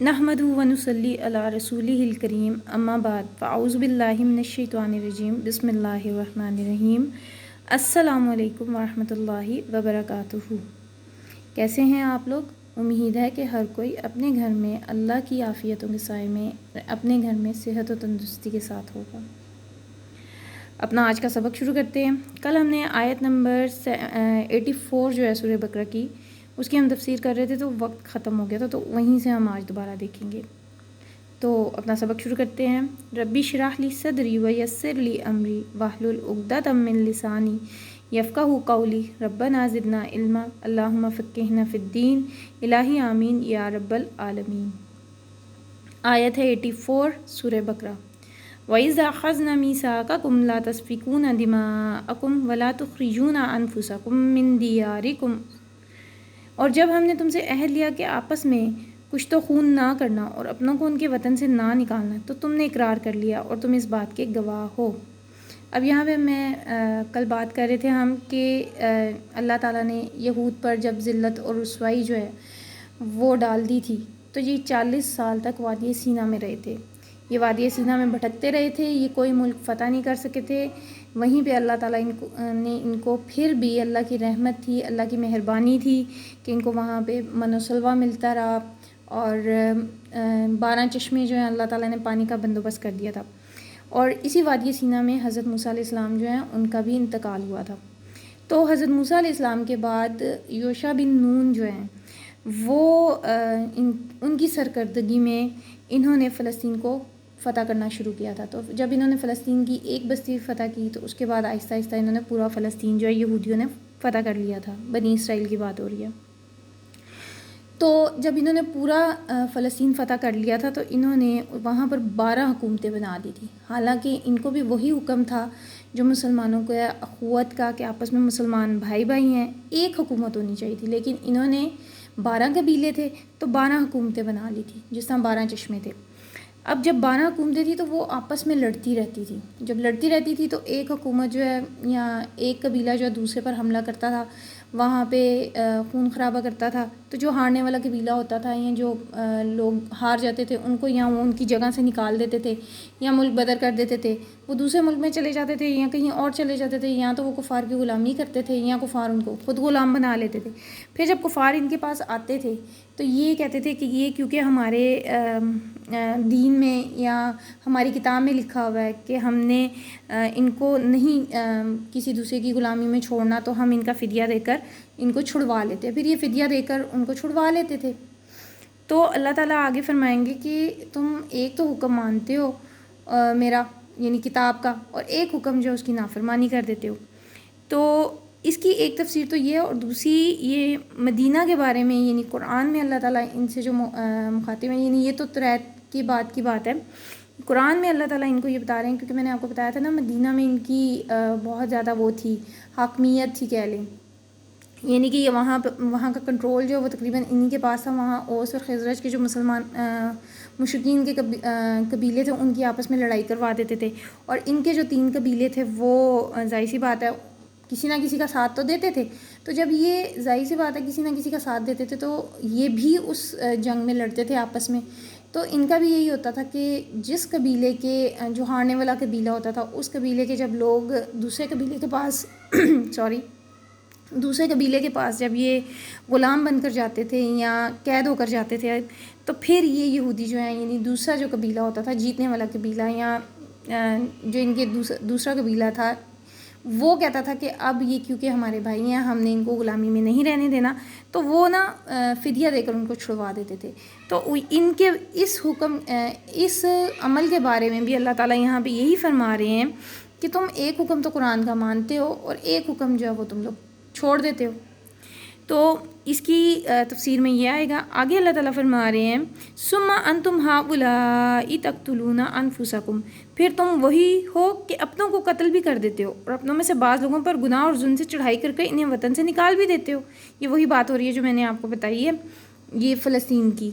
نحمدہ و نصلی علی رسولہ الکریم اما بعد فاعوذ باللہ من الشیطان الرجیم بسم اللہ الرحمن الرحیم۔ السلام علیکم ورحمۃ اللہ وبرکاتہ۔ کیسے ہیں آپ لوگ؟ امید ہے کہ ہر کوئی اپنے گھر میں اللہ کی عافیتوں کے سائے میں اپنے گھر میں صحت و تندرستی کے ساتھ ہوگا۔ اپنا آج کا سبق شروع کرتے ہیں۔ کل ہم نے آیت نمبر 84 جو ہے سورہ بقرہ کی، اس کی ہم تفسیر کر رہے تھے تو وقت ختم ہو گیا تھا، تو وہیں سے ہم آج دوبارہ دیکھیں گے۔ تو اپنا سبق شروع کرتے ہیں۔ ربی اشرح لی صدری ویسر لی امری واحلل عقدۃ من لسانی یفقہوا قولی ربنا زدنا علما اللہم فقہنا فی الدین الہی آمین یا رب العالمین۔ آیت ہے 84 سورہ بقرہ۔ وَإِذَا أَخَذْنَا مِيثَاقَكُمْ لَا تَسْفِكُونَ دِمَاءَكُمْ وَلَا تُخْرِجُونَ أَنفُسَكُمْ مِنْ دِيَارِكُمْ، اور جب ہم نے تم سے عہد لیا کہ آپس میں کچھ تو خون نہ کرنا اور اپنوں کو ان کے وطن سے نہ نکالنا، تو تم نے اقرار کر لیا اور تم اس بات کے گواہ ہو۔ اب یہاں پہ میں کل بات کر رہے تھے ہم کہ اللہ تعالیٰ نے یہود پر جب ذلت اور رسوائی جو ہے وہ ڈال دی تھی، تو یہ 40 سال تک وادی سینا میں رہے تھے۔ یہ وادی سینا میں بھٹکتے رہے تھے، یہ کوئی ملک فتح نہیں کر سکے تھے۔ وہیں پہ اللہ تعالیٰ نے ان کو پھر بھی اللہ کی رحمت تھی، اللہ کی مہربانی تھی کہ ان کو وہاں پہ من و سلوہ ملتا رہا، اور 12 چشمے جو ہیں اللہ تعالیٰ نے پانی کا بندوبست کر دیا تھا۔ اور اسی وادی سینا میں حضرت موسیٰ علیہ السلام جو ہیں ان کا بھی انتقال ہوا تھا۔ تو حضرت موسیٰ علیہ السلام کے بعد یوشع بن نون جو ہیں وہ ان کی سرکردگی میں انہوں نے فلسطین کو فتح کرنا شروع کیا تھا۔ تو جب انہوں نے فلسطین کی ایک بستی فتح کی، تو اس کے بعد آہستہ آہستہ انہوں نے پورا فلسطین جو ہے یہودیوں نے فتح کر لیا تھا۔ بنی اسرائیل کی بات ہو رہی ہے۔ تو جب انہوں نے پورا فلسطین فتح کر لیا تھا، تو انہوں نے وہاں پر 12 حکومتیں بنا دی تھی۔ حالانکہ ان کو بھی وہی حکم تھا جو مسلمانوں کو ہے، اخوت کا، کہ آپس میں مسلمان بھائی بھائی ہیں، ایک حکومت ہونی چاہیے تھی، لیکن انہوں نے 12 قبیلے تھے تو 12 حکومتیں بنا لی تھی، جس طرح 12 چشمے تھے۔ اب جب 12 حکومتیں تھیں تو وہ آپس میں لڑتی رہتی تھی۔ جب لڑتی رہتی تھی تو ایک حکومت جو ہے یا ایک قبیلہ جو ہے دوسرے پر حملہ کرتا تھا، وہاں پہ خون خرابہ کرتا تھا، تو جو ہارنے والا قبیلہ ہوتا تھا یا جو لوگ ہار جاتے تھے ان کو یا وہ ان کی جگہ سے نکال دیتے تھے یا ملک بدر کر دیتے تھے، وہ دوسرے ملک میں چلے جاتے تھے یا کہیں اور چلے جاتے تھے، یا تو وہ کفار کی غلامی کرتے تھے یا کفار ان کو خود غلام بنا لیتے تھے۔ پھر جب کفار ان کے پاس آتے تھے تو یہ کہتے تھے کہ یہ کیونکہ ہمارے دین میں یا ہماری کتاب میں لکھا ہوا ہے کہ ہم نے ان کو نہیں کسی دوسرے کی غلامی میں چھوڑنا، تو ہم ان کا فدیہ دے کر ان کو چھڑوا لیتے، پھر یہ فدیہ دے کر ان کو چھڑوا لیتے تھے۔ تو اللہ تعالیٰ آگے فرمائیں گے کہ تم ایک تو حکم مانتے ہو میرا یعنی کتاب کا، اور ایک حکم جو ہے اس کی نافرمانی کر دیتے ہو۔ تو اس کی ایک تفسیر تو یہ ہے، اور دوسری یہ مدینہ کے بارے میں یعنی قرآن میں اللہ تعالیٰ ان سے جو مخاطب ہیں، یعنی یہ تو تریت کی بات ہے، قرآن میں اللہ تعالیٰ ان کو یہ بتا رہے ہیں، کیونکہ میں نے آپ کو بتایا تھا نا مدینہ میں ان کی بہت زیادہ وہ تھی، حاکمیت تھی کہہ لیں، یعنی کہ وہاں کا کنٹرول جو ہے وہ تقریباً انہی کے پاس تھا۔ وہاں اوس اور خزرج کے جو مسلمان مشرکین کے قبیلے تھے ان کی آپس میں لڑائی کروا دیتے تھے، اور ان کے جو 3 قبیلے تھے وہ ظاہر سی بات ہے کسی نہ کسی کا ساتھ تو دیتے تھے۔ تو جب یہ ظاہر سی بات ہے کسی نہ کسی کا ساتھ دیتے تھے تو یہ بھی اس جنگ میں لڑتے تھے آپس میں۔ تو ان کا بھی یہی ہوتا تھا کہ جس قبیلے کے جو ہارنے والا قبیلہ ہوتا تھا، اس قبیلے کے جب لوگ دوسرے قبیلے کے پاس دوسرے قبیلے کے پاس جب یہ غلام بن کر جاتے تھے یا قید ہو کر جاتے تھے، تو پھر یہ یہودی جو ہیں یعنی دوسرا جو قبیلہ ہوتا تھا، جیتنے والا قبیلہ یا جو ان کے دوسرا قبیلہ تھا، وہ کہتا تھا کہ اب یہ کیونکہ ہمارے بھائی ہیں ہم نے ان کو غلامی میں نہیں رہنے دینا، تو وہ نا فدیہ دے کر ان کو چھڑوا دیتے تھے۔ تو ان کے اس عمل کے بارے میں بھی اللہ تعالیٰ یہاں پہ یہی فرما رہے ہیں کہ تم ایک حکم تو قرآن کا مانتے ہو اور ایک حکم جو ہے وہ تم لوگ چھوڑ دیتے ہو۔ تو اس کی تفسیر میں یہ آئے گا، آگے اللہ تعالیٰ فرما رہے ہیں ثم انتم ہؤلاء تقتلون انفسکم، پھر تم وہی ہو کہ اپنوں کو قتل بھی کر دیتے ہو، اور اپنوں میں سے بعض لوگوں پر گناہ اور ظلم سے چڑھائی کر کے انہیں وطن سے نکال بھی دیتے ہو۔ یہ وہی بات ہو رہی ہے جو میں نے آپ کو بتائی ہے یہ فلسطین کی۔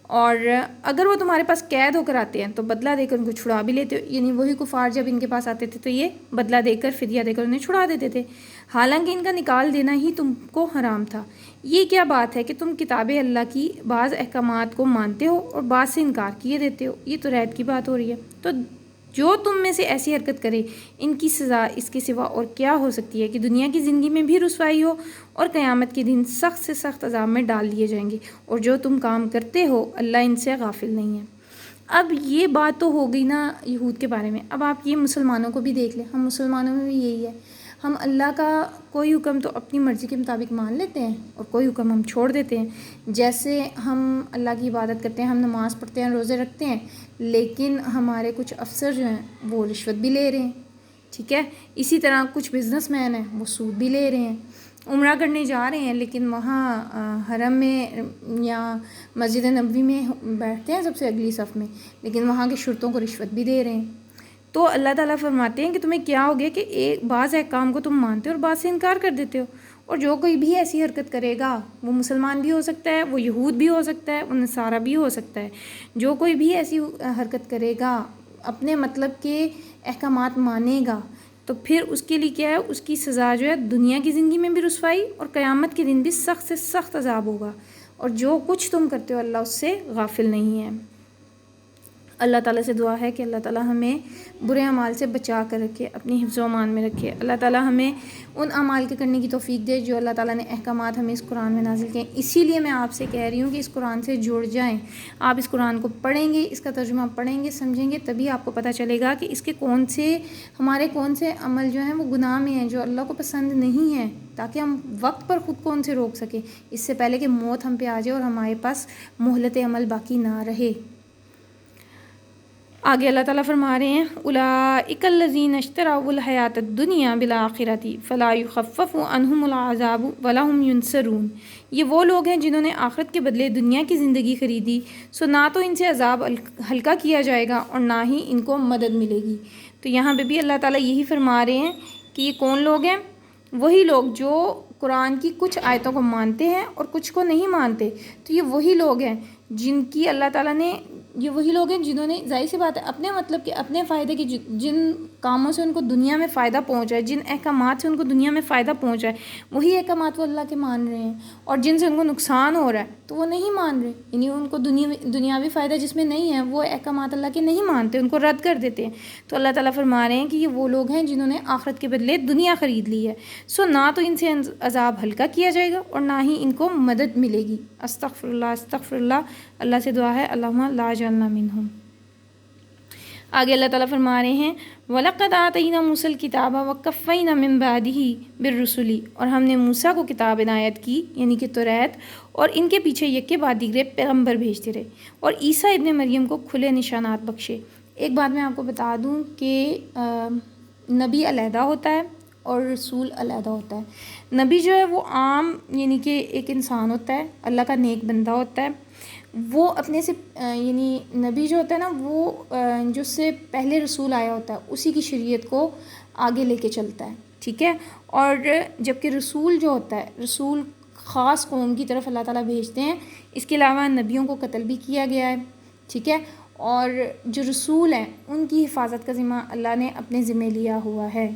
اور اگر وہ تمہارے پاس قید ہو کر آتے ہیں تو بدلہ دے کر ان کو چھڑا بھی لیتے ہو، یعنی وہی کفار جب ان کے پاس آتے تھے تو یہ بدلہ دے کر فدیہ دے کر انہیں چھڑا دیتے تھے، حالانکہ ان کا نکال دینا ہی تم کو حرام تھا۔ یہ کیا بات ہے کہ تم کتاب اللہ کی بعض احکامات کو مانتے ہو اور بعض سے انکار کیے دیتے ہو. یہ تو ریت کی بات ہو رہی ہے. تو جو تم میں سے ایسی حرکت کرے ان کی سزا اس کے سوا اور کیا ہو سکتی ہے کہ دنیا کی زندگی میں بھی رسوائی ہو اور قیامت کے دن سخت سے سخت عذاب میں ڈال دیے جائیں گے. اور جو تم کام کرتے ہو اللہ ان سے غافل نہیں ہے. اب یہ بات تو ہو گئی نا یہود کے بارے میں. اب آپ یہ مسلمانوں کو بھی دیکھ لیں. ہم مسلمانوں میں بھی یہی ہے. ہم اللہ کا کوئی حکم تو اپنی مرضی کے مطابق مان لیتے ہیں اور کوئی حکم ہم چھوڑ دیتے ہیں. جیسے ہم اللہ کی عبادت کرتے ہیں, ہم نماز پڑھتے ہیں, روزے رکھتے ہیں, لیکن ہمارے کچھ افسر جو ہیں وہ رشوت بھی لے رہے ہیں. ٹھیک ہے. اسی طرح کچھ بزنس مین ہیں وہ سود بھی لے رہے ہیں. عمرہ کرنے جا رہے ہیں لیکن وہاں حرم میں یا مسجد نبوی میں بیٹھتے ہیں سب سے اگلی صف میں, لیکن وہاں کے شرطوں کو رشوت بھی دے رہے ہیں. تو اللہ تعالیٰ فرماتے ہیں کہ تمہیں کیا ہو گیا کہ ایک بعض احکام کو تم مانتے ہو اور بعض سے انکار کر دیتے ہو. اور جو کوئی بھی ایسی حرکت کرے گا وہ مسلمان بھی ہو سکتا ہے, وہ یہود بھی ہو سکتا ہے, وہ نصارہ بھی ہو سکتا ہے. جو کوئی بھی ایسی حرکت کرے گا اپنے مطلب کے احکامات مانے گا تو پھر اس کے لیے کیا ہے, اس کی سزا جو ہے دنیا کی زندگی میں بھی رسوائی اور قیامت کے دن بھی سخت سے سخت عذاب ہوگا. اور جو کچھ تم کرتے ہو اللہ اس سے غافل نہیں ہے. اللہ تعالیٰ سے دعا ہے کہ اللہ تعالیٰ ہمیں برے اعمال سے بچا کر رکھے, اپنی حفظ و امان میں رکھے. اللہ تعالیٰ ہمیں ان اعمال کے کرنے کی توفیق دے جو اللہ تعالیٰ نے احکامات ہمیں اس قرآن میں نازل کیے. اسی لیے میں آپ سے کہہ رہی ہوں کہ اس قرآن سے جڑ جائیں. آپ اس قرآن کو پڑھیں گے, اس کا ترجمہ پڑھیں گے, سمجھیں گے, تبھی آپ کو پتہ چلے گا کہ اس کے ہمارے کون سے عمل جو ہیں وہ گناہ میں ہیں, جو اللہ کو پسند نہیں ہیں, تاکہ ہم وقت پر خود کو ان سے روک سکیں اس سے پہلے کہ موت ہم پہ آ جائے اور ہمارے پاس مہلت عمل باقی نہ رہے. آگے اللہ تعالیٰ فرما رہے ہیں اولئک الذین اشتروا الحیاۃ الدنیا بالآخرۃ فلا یخفف عنہم العذاب ولا هم ینصرون. یہ وہ لوگ ہیں جنہوں نے آخرت کے بدلے دنیا کی زندگی خریدی, سو نہ تو ان سے عذاب ہلکا کیا جائے گا اور نہ ہی ان کو مدد ملے گی. تو یہاں پہ بھی اللہ تعالیٰ یہی فرما رہے ہیں کہ یہ کون لوگ ہیں. وہی لوگ جو قرآن کی کچھ آیتوں کو مانتے ہیں اور کچھ کو نہیں مانتے. تو یہ وہی لوگ ہیں جن کی اللہ تعالیٰ نے, یہ وہی لوگ ہیں جنہوں نے ظاہر سی بات ہے اپنے مطلب کہ اپنے فائدے کی جن کاموں سے ان کو دنیا میں فائدہ پہنچا ہے, جن احکامات سے ان کو دنیا میں فائدہ پہنچا ہے, وہی احکامات وہ اللہ کے مان رہے ہیں. اور جن سے ان کو نقصان ہو رہا ہے تو وہ نہیں مان رہے, یعنی ان کو دنیاوی فائدہ جس میں نہیں ہے وہ احکامات اللہ کے نہیں مانتے, ان کو رد کر دیتے ہیں. تو اللہ تعالیٰ فرما رہے ہیں کہ یہ وہ لوگ ہیں جنہوں نے آخرت کے بدلے دنیا خرید لی ہے, سو نہ تو ان سے عذاب ہلکا کیا جائے گا اور نہ ہی ان کو مدد ملے گی. استغفر اللہ استغفر اللہ. اللہ سے دعا ہے اللہم لا جعلنا منہم. آگے اللہ تعالیٰ فرما رہے ہیں وَلَقَدْ آتَيْنَا مُوسَى الْكِتَابَ وَقَفَّيْنَا مِن بَعْدِهِ بِالرُّسُلِ. اور ہم نے موسیٰ کو کتاب عنایت کی یعنی کہ توریت, اور ان کے پیچھے یکے بعد دیگرے پیغمبر بھیجتے رہے اور عیسیٰ ابن مریم کو کھلے نشانات بخشے. ایک بات میں آپ کو بتا دوں کہ نبی علیحدہ ہوتا ہے اور رسول علیحدہ ہوتا ہے. نبی جو ہے وہ عام یعنی کہ ایک انسان ہوتا ہے, اللہ کا نیک بندہ ہوتا ہے. وہ اپنے سے یعنی نبی جو ہوتا ہے نا وہ جو سے پہلے رسول آیا ہوتا ہے اسی کی شریعت کو آگے لے کے چلتا ہے. ٹھیک ہے. اور جبکہ رسول جو ہوتا ہے, رسول خاص قوم کی طرف اللہ تعالیٰ بھیجتے ہیں. اس کے علاوہ نبیوں کو قتل بھی کیا گیا ہے. ٹھیک ہے. اور جو رسول ہیں ان کی حفاظت کا ذمہ اللہ نے اپنے ذمہ لیا ہوا ہے.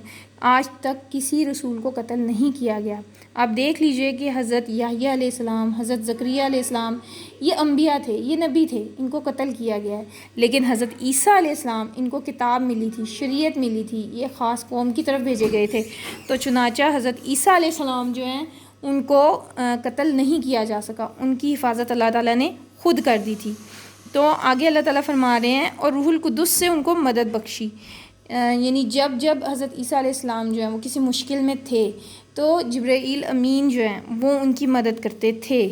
آج تک کسی رسول کو قتل نہیں کیا گیا. آپ دیکھ لیجئے کہ حضرت یحییٰ علیہ السلام, حضرت زکریا علیہ السلام, یہ انبیاء تھے, یہ نبی تھے, ان کو قتل کیا گیا ہے. لیکن حضرت عیسیٰ علیہ السلام ان کو کتاب ملی تھی, شریعت ملی تھی, یہ خاص قوم کی طرف بھیجے گئے تھے. تو چنانچہ حضرت عیسیٰ علیہ السلام جو ہیں ان کو قتل نہیں کیا جا سکا, ان کی حفاظت اللہ تعالیٰ نے خود کر دی تھی. تو آگے اللہ تعالیٰ فرما رہے ہیں اور روح القدس سے ان کو مدد بخشی. یعنی جب حضرت عیسیٰ علیہ السلام جو ہیں وہ کسی مشکل میں تھے تو جبرائیل امین جو ہیں وہ ان کی مدد کرتے تھے.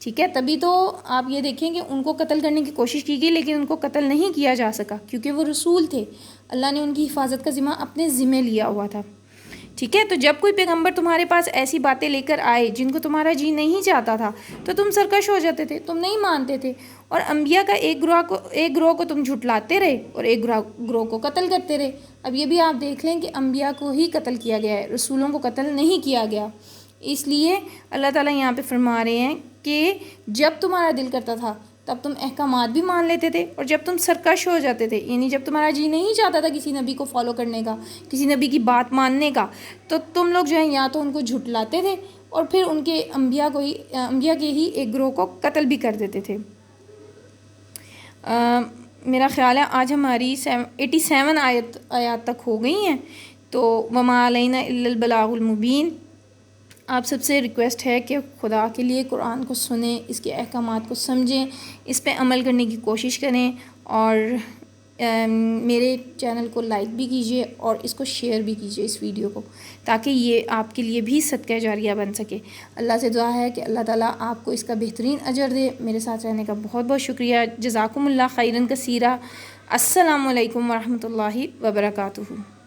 ٹھیک ہے. تبھی تو آپ یہ دیکھیں کہ ان کو قتل کرنے کی کوشش کی گئی لیکن ان کو قتل نہیں کیا جا سکا کیونکہ وہ رسول تھے. اللہ نے ان کی حفاظت کا ذمہ اپنے ذمہ لیا ہوا تھا. ٹھیک ہے. تو جب کوئی پیغمبر تمہارے پاس ایسی باتیں لے کر آئے جن کو تمہارا جی نہیں چاہتا تھا تو تم سرکش ہو جاتے تھے, تم نہیں مانتے تھے, اور انبیاء کا ایک گروہ کو تم جھٹلاتے رہے اور ایک گروہ کو قتل کرتے رہے. اب یہ بھی آپ دیکھ لیں کہ انبیاء کو ہی قتل کیا گیا ہے, رسولوں کو قتل نہیں کیا گیا. اس لیے اللہ تعالیٰ یہاں پہ فرما رہے ہیں کہ جب تمہارا دل کرتا تھا تب تم احکامات بھی مان لیتے تھے, اور جب تم سرکش ہو جاتے تھے یعنی جب تمہارا جی نہیں چاہتا تھا کسی نبی کو فالو کرنے کا, کسی نبی کی بات ماننے کا, تو تم لوگ جو ہیں یا تو ان کو جھٹلاتے تھے اور پھر ان کے انبیاء کے ہی ایک گروہ کو قتل بھی کر دیتے تھے۔ میرا خیال ہے آج ہماری 87 آیات تک ہو گئی ہیں، تو وما علینا الا البلاغ المبین۔ آپ سب سے ریکویسٹ ہے کہ خدا کے لیے قرآن کو سنیں، اس کے احکامات کو سمجھیں، اس پہ عمل کرنے کی کوشش کریں، اور میرے چینل کو لائک بھی کیجیے اور اس کو شیئر بھی کیجیے اس ویڈیو کو، تاکہ یہ آپ کے لیے بھی صدقہ جاریہ بن سکے۔ اللہ سے دعا ہے کہ اللہ تعالیٰ آپ کو اس کا بہترین اجر دے۔ میرے ساتھ رہنے کا بہت بہت شکریہ۔ جزاکم اللہ خیرا کثیرا۔ السلام علیکم ورحمۃ اللہ وبرکاتہ۔